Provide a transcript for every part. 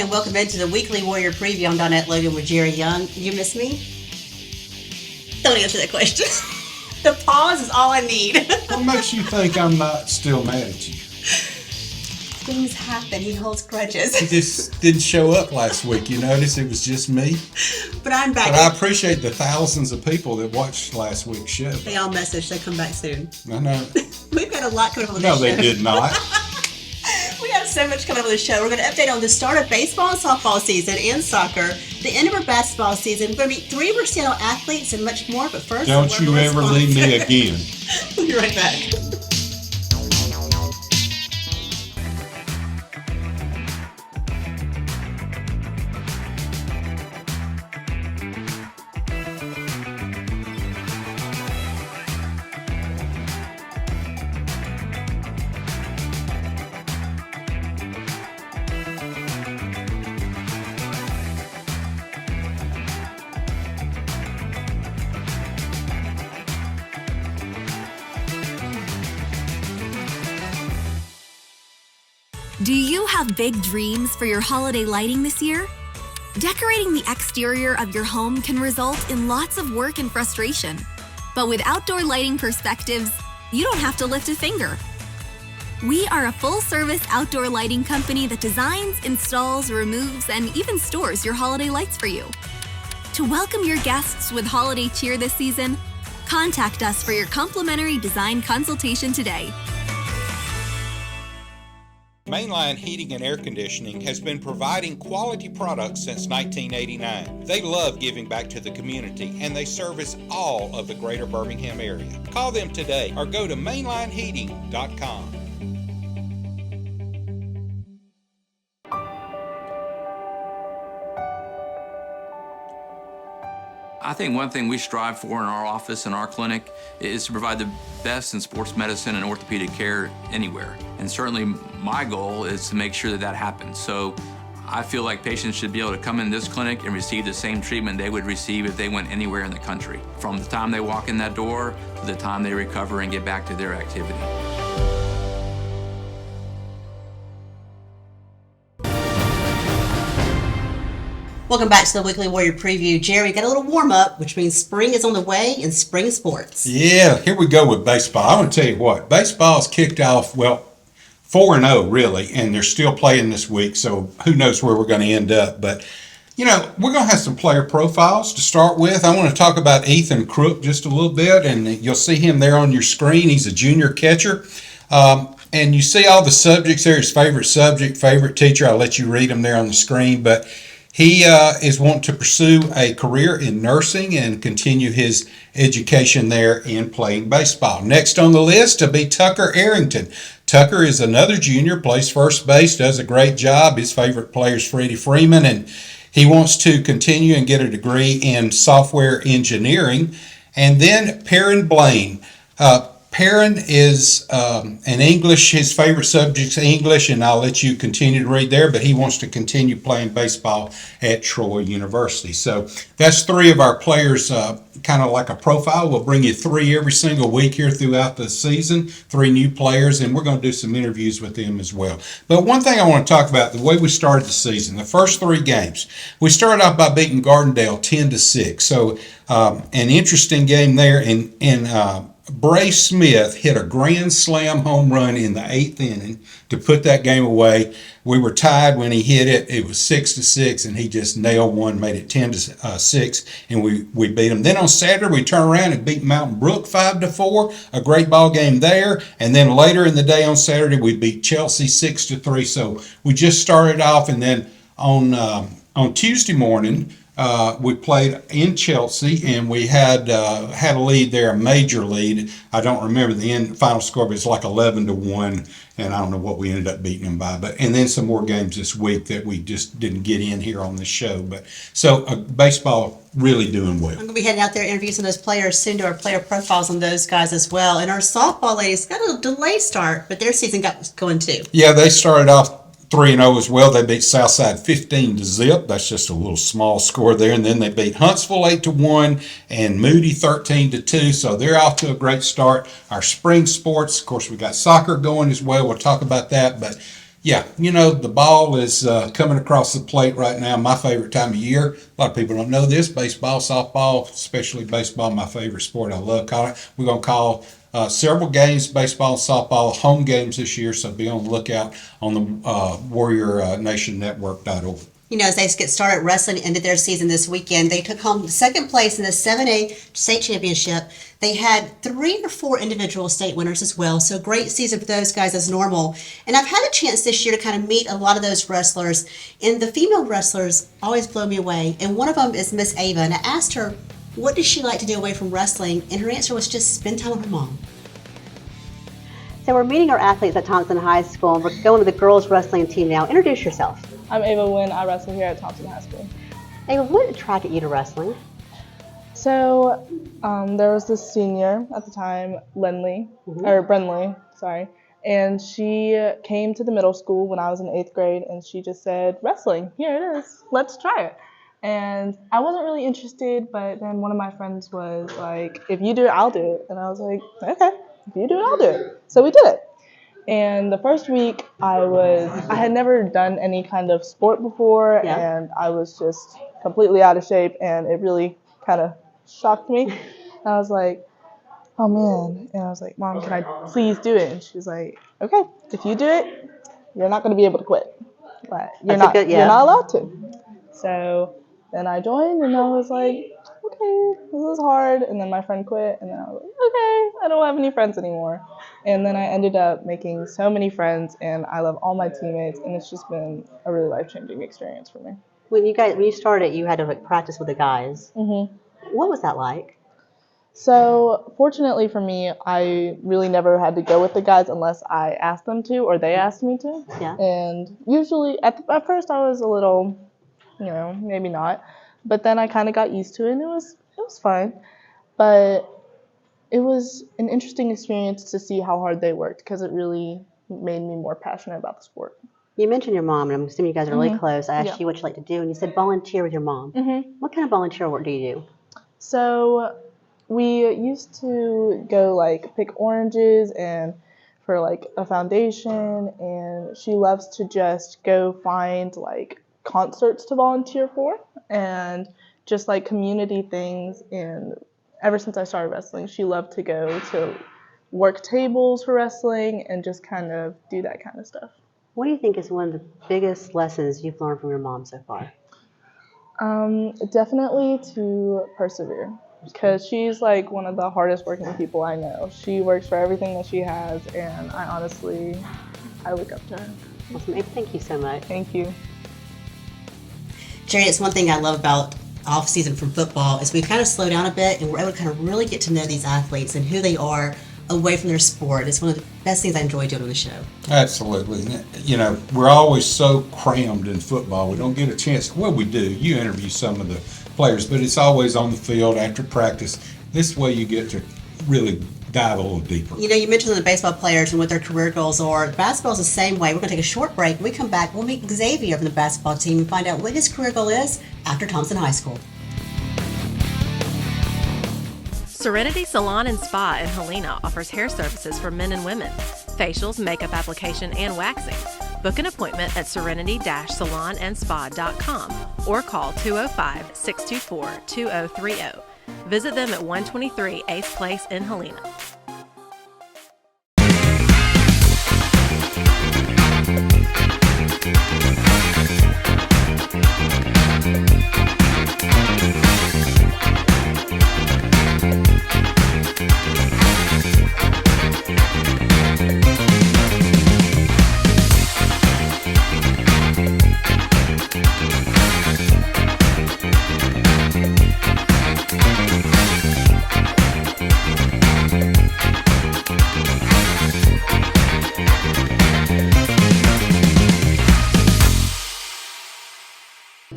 and welcome into the Weekly Warrior Preview. I'm Donette Logan with Jerry Young. You miss me? Don't answer that question. The pause is all I need. What makes you think I'm not still mad at you? Things happen. He holds grudges. You just didn't show up last week. You notice it was just me. But I'm back. But I appreciate the thousands of people that watched last week's show. They all messaged. They come back soon. I know. We've got a lot coming up on this No, show. they did not. We have so much coming up on the show. We're going to update on the start of baseball and softball season and soccer, the end of our basketball season. We're going to meet 3 of our Seattle athletes and much more. But first, Don't you ever leave me again. We'll be right back. Do you have big dreams for your holiday lighting this year? Decorating the exterior of your home can result in lots of work and frustration. But with Outdoor Lighting Perspectives, you don't have to lift a finger. We are a full-service outdoor lighting company that designs, installs, removes, and even stores your holiday lights for you. To welcome your guests with holiday cheer this season, contact us for your complimentary design consultation today. Mainline Heating and Air Conditioning has been providing quality products since 1989. They love giving back to the community and they service all of the greater Birmingham area. Call them today or go to mainlineheating.com. I think one thing we strive for in our office and our clinic is to provide the best in sports medicine and orthopedic care anywhere. And certainly my goal is to make sure that that happens. So I feel like patients should be able to come in this clinic and receive the same treatment they would receive if they went anywhere in the country, from the time they walk in that door to the time they recover and get back to their activity. Welcome back to the Weekly Warrior Preview. Jerry, got a little warm-up, which means spring is on the way in spring sports. Yeah, here we go with baseball. I want to tell you what, baseball's kicked off, 4-0 really, and they're still playing this week, so who knows where we're going to end up. But, you know, we're going to have some player profiles to start with. I want to talk about Ethan Crook just a little bit, and you'll see him there on your screen. He's a junior catcher. And you see all the subjects there, his favorite subject, favorite teacher. I'll let you read them there on the screen, but he is wanting to pursue a career in nursing and continue his education there in playing baseball. Next on the list will be Tucker Arrington. Tucker is another junior, plays first base, does a great job. His favorite player is Freddie Freeman, and he wants to continue and get a degree in software engineering. And then Perrin Blaine. Perrin is an English, his favorite subject's English, and I'll let you continue to read there, but he wants to continue playing baseball at Troy University. So that's 3 of our players, kind of like a profile. We'll bring you 3 every single week here throughout the season, 3 new players, and we're going to do some interviews with them as well. But one thing I want to talk about, the way we started the season, the first 3 games, we started off by beating Gardendale 10-6. So an interesting game there, and Bray Smith hit a grand slam home run in the 8th inning to put that game away. We were tied when he hit it. It was 6-6, and he just nailed one, made it 10-6, and we beat him. Then on Saturday, we turned around and beat Mountain Brook 5-4, a great ball game there. And then later in the day on Saturday, we beat Chelsea 6-3. So we just started off, and then on Tuesday morning, we played in Chelsea, and we had a lead there, a major lead. I don't remember the final score, but it's like 11-1, and I don't know what we ended up beating them by. And then some more games this week that we just didn't get in here on this show. But so baseball really doing well. I'm going to be heading out there interviewing some of those players soon, to our player profiles on those guys as well. And our softball ladies got a delayed start, but their season got going too. Yeah, they started off 3-0 as well. They beat Southside 15-0. That's just a little small score there. And then they beat Huntsville 8-1 and Moody 13-2. So they're off to a great start. Our spring sports, of course, we got soccer going as well. We'll talk about that. But Yeah, you know, the ball is coming across the plate right now. My favorite time of year. A lot of people don't know this. Baseball, softball, especially baseball, my favorite sport. I love calling it. We're going to call several games, baseball and softball, home games this year. So be on the lookout on the WarriorNationNetwork.org. You know, as they get started, wrestling ended their season this weekend. They took home second place in the 7A state championship. They had 3 or 4 individual state winners as well. So great season for those guys as normal. And I've had a chance this year to kind of meet a lot of those wrestlers. And the female wrestlers always blow me away. And one of them is Miss Ava. And I asked her, what does she like to do away from wrestling? And her answer was just spend time with her mom. So we're meeting our athletes at Thompson High School. And we're going to the girls wrestling team now. Introduce yourself. I'm Ava Wynn. I wrestle here at Thompson High School. Ava, what attracted you to wrestling? So there was this senior at the time, Brenly, and she came to the middle school when I was in 8th grade, and she just said, wrestling, here it is, let's try it. And I wasn't really interested, but then one of my friends was like, if you do it, I'll do it. And I was like, okay, if you do it, I'll do it. So we did it. And the first week I had never done any kind of sport before, and I was just completely out of shape, and it really kind of shocked me. And I was like, oh man. And I was like, Mom, can I please do it? And she was like, okay, if you do it, you're not going to be able to quit. But you're not allowed to. So then I joined, and I was like, okay, this is hard. And then my friend quit, and then I was like, okay, I don't have any friends anymore. And then I ended up making so many friends, and I love all my teammates, and it's just been a really life-changing experience for me. When you started, you had to practice with the guys. Mm-hmm. What was that like? So fortunately for me, I really never had to go with the guys unless I asked them to or they asked me to. Yeah. And usually, at first, I was a little, maybe not, but then I kind of got used to it, and it was fine. But it was an interesting experience to see how hard they worked, because it really made me more passionate about the sport. You mentioned your mom, and I'm assuming you guys are really close. I asked you what you like to do, and you said volunteer with your mom. Mm-hmm. What kind of volunteer work do you do? So we used to go pick oranges and for a foundation, and she loves to just go find concerts to volunteer for and just community things. And ever since I started wrestling, she loved to go to work tables for wrestling and just kind of do that kind of stuff. What do you think is one of the biggest lessons you've learned from your mom so far? Definitely to persevere, because she's one of the hardest working people I know. She works for everything that she has, and I look up to her. Awesome. Ava, thank you so much. Thank you. Jerry, it's one thing I love about off season from football is we kind of slow down a bit, and we're able to kind of really get to know these athletes and who they are away from their sport. It's one of the best things I enjoy doing on the show. Absolutely. We're always so crammed in football. We don't get a chance. Well, we do. You interview some of the players, but it's always on the field after practice. This way you get to really dive a little deeper. You mentioned the baseball players and what their career goals are. Basketball is the same way. We're going to take a short break. When we come back, we'll meet Xavier from the basketball team and find out what his career goal is after Thompson High School. Serenity Salon and Spa in Helena offers hair services for men and women, facials, makeup application, and waxing. Book an appointment at serenity-salonandspa.com or call 205-624-2030. Visit them at 123 8th Place in Helena.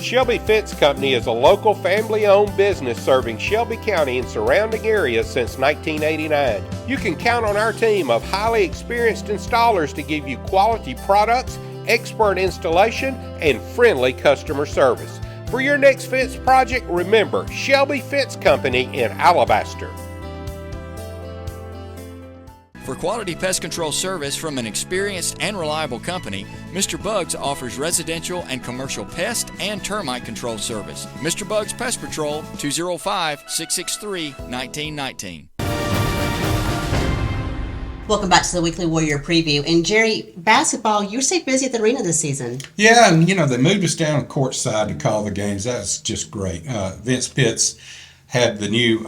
Shelby Fence Company is a local family-owned business serving Shelby County and surrounding areas since 1989. You can count on our team of highly experienced installers to give you quality products, expert installation, and friendly customer service. For your next fence project, remember Shelby Fence Company in Alabaster. For quality pest control service from an experienced and reliable company, Mr. Bugs offers residential and commercial pest and termite control service. Mr. Bugs Pest Patrol, 205-663-1919. Welcome back to the Weekly Warrior Preview. And Jerry, basketball, you stayed busy at the arena this season. Yeah, and they moved us down courtside to call the games. That was just great. Vince Pitts had the new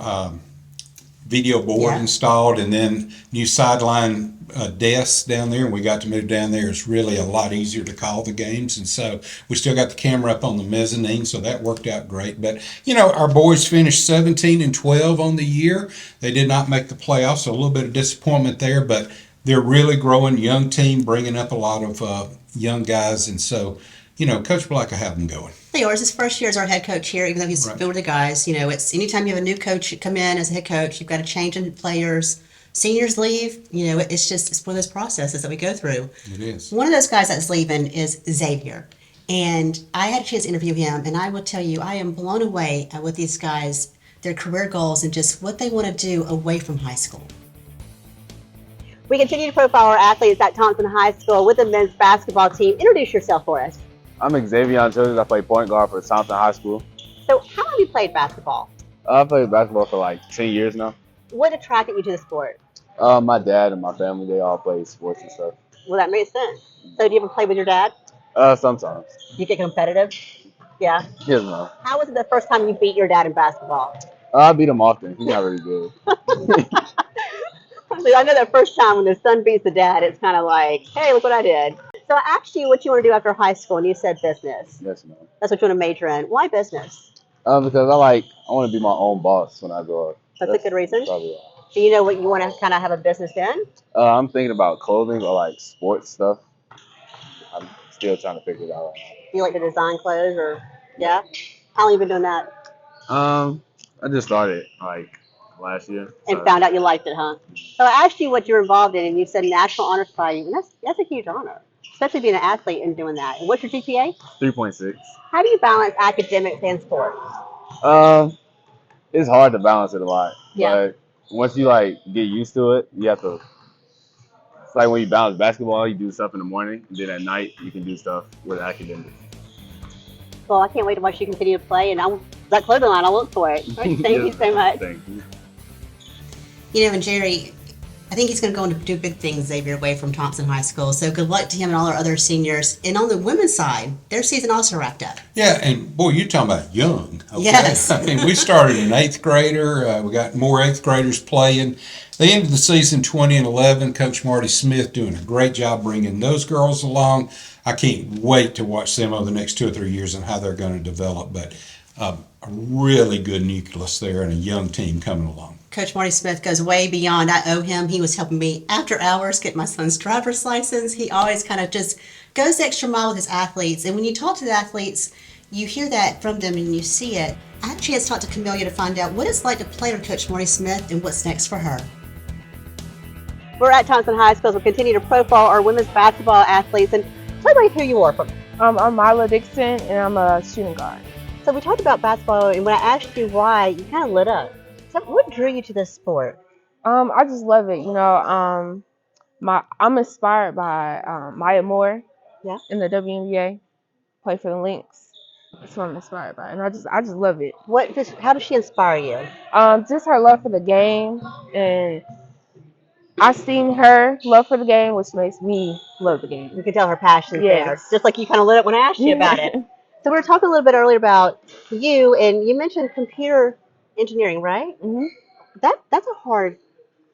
video board installed, and then new sideline desks down there, and we got to move down there. It's really a lot easier to call the games, and so we still got the camera up on the mezzanine, so that worked out great. But our boys finished 17-12 on the year. They did not make the playoffs, so a little bit of disappointment there, but they're really growing. Young team, bringing up a lot of young guys, and so Coach Black will have them going. They are. It's his first year as our head coach here, even though he's been with the guys. It's anytime you have a new coach come in as a head coach, you've got to change in players. Seniors leave. It's one of those processes that we go through. It is. One of those guys that's leaving is Xavier. And I had a chance to interview him, and I will tell you, I am blown away with these guys, their career goals, and just what they want to do away from high school. We continue to profile our athletes at Thompson High School with the men's basketball team. Introduce yourself for us. I'm Xavier Childers. I play point guard for Thompson High School. So how long have you played basketball? I've played basketball for like 10 years now. What attracted you to the sport? My dad and my family, they all play sports and stuff. Well, that makes sense. So do you ever play with your dad? Sometimes. You get competitive? Yeah? Yes, ma'am. How was it the first time you beat your dad in basketball? I beat him often. He's not really good. I know that first time when the son beats the dad, it's kind of like, hey, look what I did. So I asked you what you want to do after high school, and you said business. Yes, ma'am. That's what you want to major in. Why business? Because I want to be my own boss when I grow up. That's a good reason? Probably why. Do you know what you want to kind of have a business in? I'm thinking about clothing or like sports stuff. I'm still trying to figure it out right now. You like to design clothes or, yeah? How long have you been doing that? I just started like last year. And found out you liked it, huh? So I asked you what you're involved in, and you said National Honor Society, and that's a huge honor, especially being an athlete and doing that. And what's your GPA? 3.6. How do you balance academics and sports? It's hard to balance it a lot. Yeah. But once you get used to it, you have to. It's like when you balance basketball, you do stuff in the morning, and then at night you can do stuff with academics. Well, I can't wait to watch you continue to play, and that clothing line, I'll look for it. Thank you so much. Thank you. And Jerry, I think he's going to go on to do big things, Xavier, away from Thompson High School. So good luck to him and all our other seniors. And on the women's side, their season also wrapped up. Yeah, and boy, you're talking about young. Okay? Yes. I mean, we started an 8th grader. We got more 8th graders playing. They ended the season 20-11. Coach Marty Smith doing a great job bringing those girls along. I can't wait to watch them over the next 2 or 3 years and how they're going to develop. But a really good nucleus there and a young team coming along. Coach Marty Smith goes way beyond. I owe him. He was helping me after hours get my son's driver's license. He always kind of just goes the extra mile with his athletes. And when you talk to the athletes, you hear that from them and you see it. I had a chance to talk to Camelia to find out what it's like to play under Coach Marty Smith and what's next for her. We're at Thompson High School. We'll continue to profile our women's basketball athletes. And tell me who you are from. I'm Mila Dixon, and I'm a shooting guard. So we talked about basketball, and when I asked you why, you kind of lit up. So what drew you to this sport? I just love it. I'm inspired by Maya Moore. Yeah. In the WNBA, play for the Lynx. That's what I'm inspired by, and I just love it. How does she inspire you? Just her love for the game, and I seen her love for the game, which makes me love the game. You can tell her passion Yes. there, just like you kind of lit up when I asked you about it. So we were talking a little bit earlier about you, and you mentioned computer engineering, right? Mm-hmm. That's a hard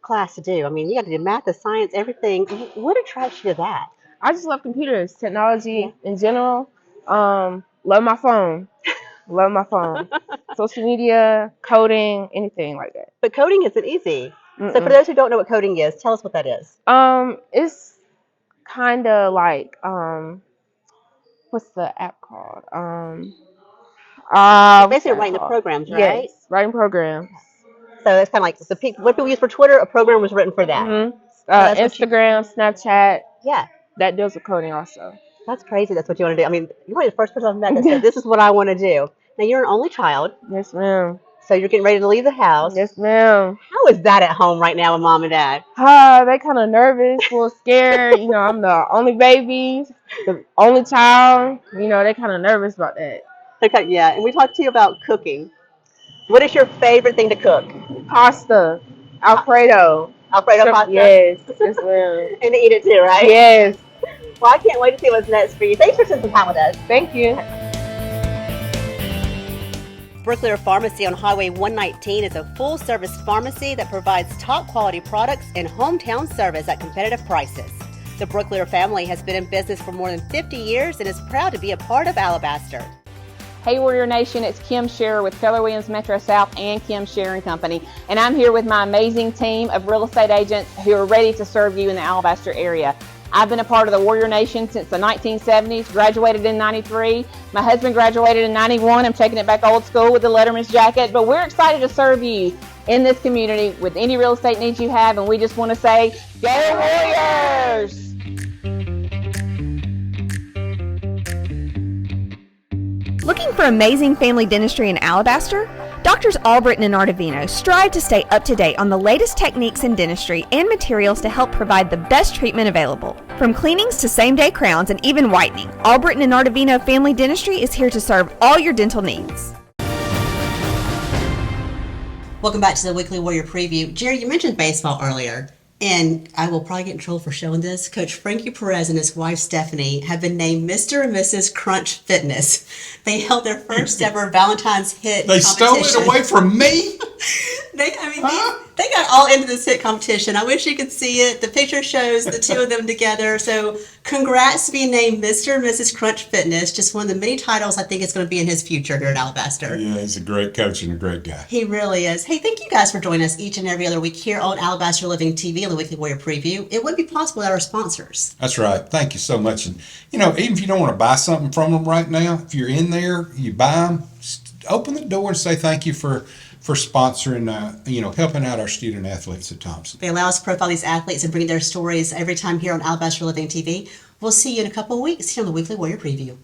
class to do. I mean, you got to do math, the science, everything. What attracts you to that? I just love computers, technology in general. Love my phone. Love my phone. Social media, coding, anything like that. But coding isn't easy. Mm-mm. So for those who don't know what coding is, tell us what that is. It's kind of like what's the app called? Basically writing the programs, right? Yes, writing programs. So it's kind of like what people use for Twitter. A program was written for that. Mm-hmm. Instagram, Snapchat. Yeah, that deals with coding also. That's crazy. That's what you want to do. I mean, you're probably the first person I've met that said, "This is what I want to do." Now you're an only child. Yes, ma'am. So you're getting ready to leave the house. Yes, ma'am. How is that at home right now with mom and dad? They kind of nervous, a little scared. I'm the only baby, the only child. They kind of nervous about that. Okay, yeah. And we talked to you about cooking. What is your favorite thing to cook? Pasta, Alfredo. Alfredo pasta? Yes, yes, ma'am. And to eat it too, right? Yes. Well, I can't wait to see what's next for you. Thanks for spending some time with us. Thank you. Brooklear Pharmacy on Highway 119 is a full-service pharmacy that provides top-quality products and hometown service at competitive prices. The Brooklear family has been in business for more than 50 years and is proud to be a part of Alabaster. Hey Warrior Nation, it's Kim Scherer with Keller Williams Metro South and Kim Scherer & Company, and I'm here with my amazing team of real estate agents who are ready to serve you in the Alabaster area. I've been a part of the Warrior Nation since the 1970s, graduated in 93. My husband graduated in 91. I'm taking it back old school with the Letterman's jacket, but we're excited to serve you in this community with any real estate needs you have, and we just want to say, go Warriors! Looking for amazing family dentistry in Alabaster? Doctors Albritton and Artavino strive to stay up to date on the latest techniques in dentistry and materials to help provide the best treatment available. From cleanings to same-day crowns and even whitening, Albritton and Artavino Family Dentistry is here to serve all your dental needs. Welcome back to the Weekly Warrior Preview. Jerry, you mentioned baseball earlier, and I will probably get in trouble for showing this. Coach Frankie Perez and his wife Stephanie have been named Mr. and Mrs. Crunch Fitness. They held their first ever Valentine's hit They competition. stole it away from me? They got all into this hit competition. I wish you could see it. The picture shows the two of them together. So congrats to being named Mr. and Mrs. Crunch Fitness. Just one of the many titles I think is going to be in his future here at Alabaster. Yeah, he's a great coach and a great guy. He really is. Hey, thank you guys for joining us each and every other week here on Alabaster Living TV on the Weekly Warrior Preview. It wouldn't be possible without our sponsors. That's right. Thank you so much. And, even if you don't want to buy something from them right now, if you're in there, you buy them, open the door and say thank you for sponsoring, helping out our student athletes at Thompson. They allow us to profile these athletes and bring their stories every time here on Alabaster Living TV. We'll see you in a couple of weeks here on the Weekly Warrior Preview.